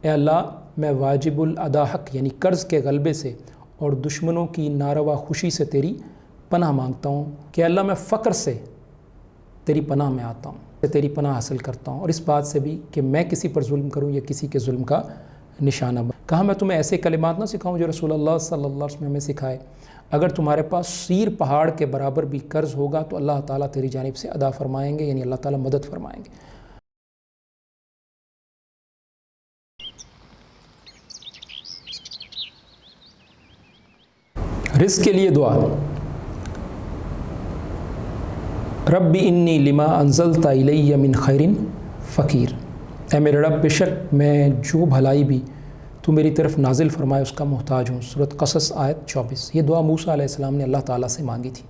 اے اللہ میں واجب الادا حق یعنی قرض کے غلبے سے اور دشمنوں کی ناروا خوشی سے تیری پناہ مانگتا ہوں کہ اللہ میں فقر سے تیری پناہ میں آتا ہوں، تیری پناہ حاصل کرتا ہوں، اور اس بات سے بھی کہ میں کسی پر ظلم کروں یا کسی کے ظلم کا نشانہ بن۔ کہا میں تمہیں ایسے کلمات نہ سکھاؤں جو رسول اللہ صلی اللہ علیہ وسلم ہمیں سکھائے، اگر تمہارے پاس سیر پہاڑ کے برابر بھی قرض ہوگا تو اللہ تعالیٰ تیری جانب سے ادا فرمائیں گے، یعنی اللہ تعالیٰ مدد فرمائیں گے۔ رزق کے لیے دعا۔ رب انی لما انزلت الی من خیر فقیر، اے میرے رب بے شک میں جو بھلائی بھی تو میری طرف نازل فرمائے اس کا محتاج ہوں۔ سورۃ قصص آیت 24۔ یہ دعا موسیٰ علیہ السلام نے اللہ تعالیٰ سے مانگی تھی۔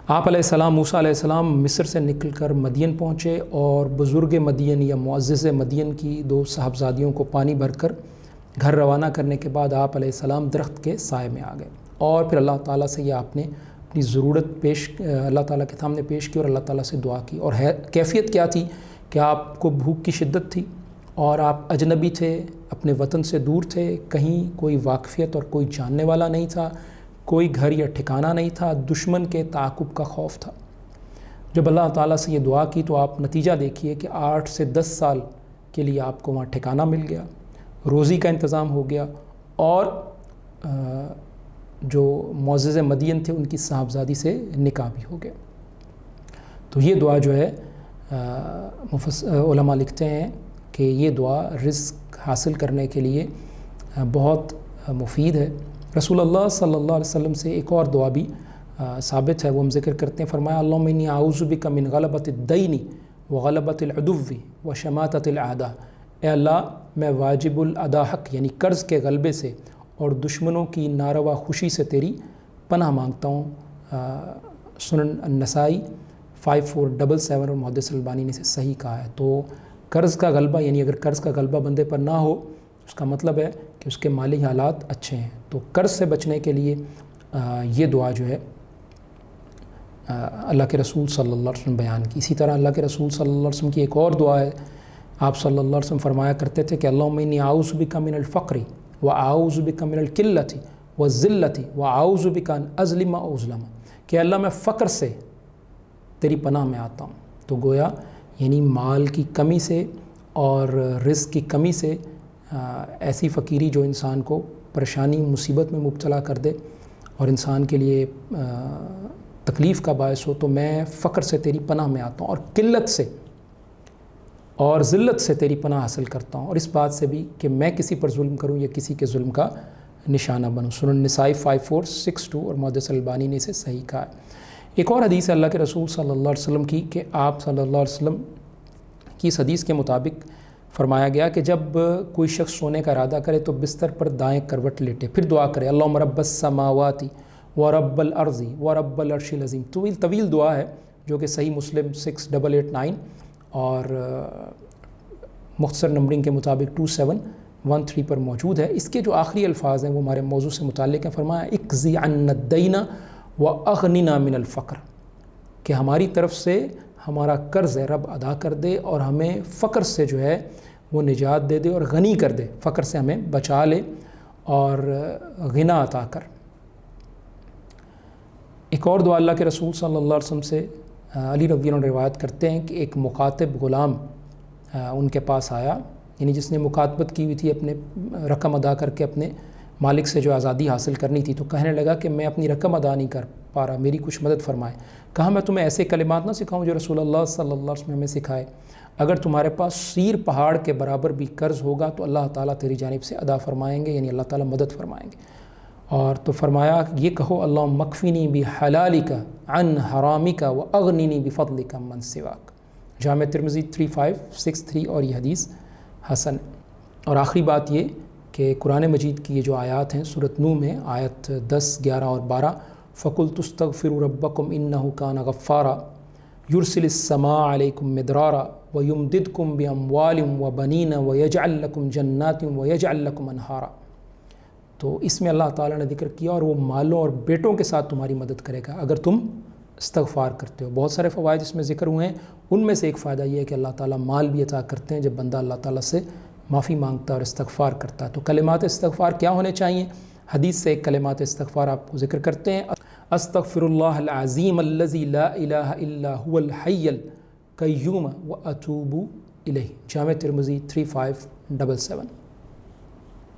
آپ علیہ السلام موسیٰ علیہ السلام مصر سے نکل کر مدین پہنچے اور بزرگ مدین یا معزز مدین کی 2 صاحبزادیوں کو پانی بھر کر گھر روانہ کرنے کے بعد آپ علیہ السلام درخت کے سائے میں آ گئے، اور پھر اللہ تعالیٰ سے یہ آپ نے اپنی ضرورت اللہ تعالیٰ کے سامنے پیش کی اور اللہ تعالیٰ سے دعا کی۔ اور کیفیت کیا تھی کہ آپ کو بھوک کی شدت تھی اور آپ اجنبی تھے، اپنے وطن سے دور تھے، کہیں کوئی واقفیت اور کوئی جاننے والا نہیں تھا، کوئی گھر یا ٹھکانہ نہیں تھا، دشمن کے تعاقب کا خوف تھا۔ جب اللہ تعالیٰ سے یہ دعا کی تو آپ نتیجہ دیکھیے کہ 8 سے 10 سال کے لیے آپ کو وہاں ٹھکانہ مل گیا، روزی کا انتظام ہو گیا، اور جو معزز مدین تھے ان کی صاحبزادی سے نکاح بھی ہو گیا۔ تو یہ دعا جو ہے علماء لکھتے ہیں کہ یہ دعا رزق حاصل کرنے کے لیے بہت مفید ہے۔ رسول اللہ صلی اللہ علیہ وسلم سے ایک اور دعا بھی ثابت ہے، وہ ہم ذکر کرتے ہیں، فرمایا اللہم انی اعوذ بک من غلبۃ الدین وغلبۃ العدو وشماتۃ الاعداء، اے اللہ میں واجب الادا حق یعنی قرض کے غلبے سے اور دشمنوں کی ناروا خوشی سے تیری پناہ مانگتا ہوں۔ سنن النسائی 5477 اور محدث البانی نے اسے صحیح کہا ہے۔ تو قرض کا غلبہ یعنی اگر قرض کا غلبہ بندے پر نہ ہو اس کا مطلب ہے کہ اس کے مالی حالات اچھے ہیں۔ تو قرض سے بچنے کے لیے یہ دعا جو ہے اللہ کے رسول صلی اللہ علیہ وسلم بیان کی۔ اسی طرح اللہ کے رسول صلی اللہ علیہ وسلم کی ایک اور دعا ہے، آپ صلی اللہ علیہ وسلم فرمایا کرتے تھے کہ اللہم انی اعوذ بک من الفقر واعوذ بک من القلۃ والذلۃ واعوذ بک ان اظلم او اظلم، کہ اللہ میں فقر سے تیری پناہ میں آتا ہوں۔ تو گویا یعنی مال کی کمی سے اور رزق کی کمی سے ایسی فقیری جو انسان کو پریشانی مصیبت میں مبتلا کر دے اور انسان کے لیے تکلیف کا باعث ہو، تو میں فقر سے تیری پناہ میں آتا ہوں، اور قلت سے اور ذلت سے تیری پناہ حاصل کرتا ہوں، اور اس بات سے بھی کہ میں کسی پر ظلم کروں یا کسی کے ظلم کا نشانہ بنوں۔ سنن نسائی 5462 اور محدث البانی نے اسے صحیح کہا ہے۔ ایک اور حدیث ہے اللہ کے رسول صلی اللہ علیہ وسلم کی کہ آپ صلی اللہ علیہ وسلم کی اس حدیث کے مطابق فرمایا گیا کہ جب کوئی شخص سونے کا ارادہ کرے تو بستر پر دائیں کروٹ لیٹے، پھر دعا کرے اللہم رب السماوات ورب الارض ورب العرش العظیم۔ طویل دعا ہے جو کہ صحیح مسلم 6889 اور مختصر نمبرنگ کے مطابق 2713 پر موجود ہے۔ اس کے جو آخری الفاظ ہیں وہ ہمارے موضوع سے متعلق ہیں۔ فرمایا اقضی عنا الدین واغننا من الفقر، کہ ہماری طرف سے ہمارا قرض ہے رب ادا کر دے اور ہمیں فقر سے جو ہے وہ نجات دے دے اور غنی کر دے، فقر سے ہمیں بچا لے اور غنا عطا کر۔ ایک اور دعا اللہ کے رسول صلی اللہ علیہ وسلم سے علی رضی اللہ عنہ روایت کرتے ہیں کہ ایک مکاتب غلام ان کے پاس آیا، یعنی جس نے مکاتبت کی ہوئی تھی، اپنے رقم ادا کر کے اپنے مالک سے جو آزادی حاصل کرنی تھی، تو کہنے لگا کہ میں اپنی رقم ادا نہیں کر پا رہا، میری کچھ مدد فرمائے۔ کہا میں تمہیں ایسے کلمات نہ سکھاؤں جو رسول اللہ صلی اللہ علیہ وسلم ہمیں سکھائے، اگر تمہارے پاس سیر پہاڑ کے برابر بھی قرض ہوگا تو اللہ تعالیٰ تیری جانب سے ادا فرمائیں گے، یعنی اللہ تعالیٰ مدد فرمائیں گے۔ اور تو فرمایا یہ کہو اللہم مکفینی بحلالک عن حرامک واغننی بفضلک من سواک، جامع ترمذی 3563، اور یہ حدیث حسن۔ اور آخری بات یہ کہ قرآن مجید کی یہ جو آیات ہیں سورۃ نوح میں آیت 10، 11 اور 12، فَقُلْتُ اسْتَغْفِرُوا رَبَّكُمْ إِنَّهُ كَانَ غَفَّارًا يُرْسِلِ السَّمَاءَ عَلَيْكُمْ مِدْرَارًا وَيُمْدِدْكُمْ بِأَمْوَالٍ وَبَنِينَ وَيَجْعَلْ لَكُمْ جَنَّاتٍ وَيَجْعَلْ لَكُمْ أَنْهَارًا۔ تو اس میں اللہ تعالیٰ نے ذکر کیا اور وہ مالوں اور بیٹوں کے ساتھ تمہاری مدد کرے گا اگر تم استغفار کرتے ہو۔ بہت سارے فوائد اس میں ذکر ہوئے ہیں، ان میں سے ایک فائدہ یہ ہے کہ اللہ تعالیٰ مال بھی عطا کرتے ہیں جب بندہ اللہ تعالیٰ سے معافی مانگتا ہے اور استغفار کرتا ہے۔ تو کلمات استغفار کیا ہونے چاہیے؟ حدیث سے ایک کلمات استغفار آپ کو ذکر کرتے ہیں، استغفر اللہ العظیم الذی لا الہ الا هو الحی القیوم واتوب الیہ، جامع ترمذی 3577۔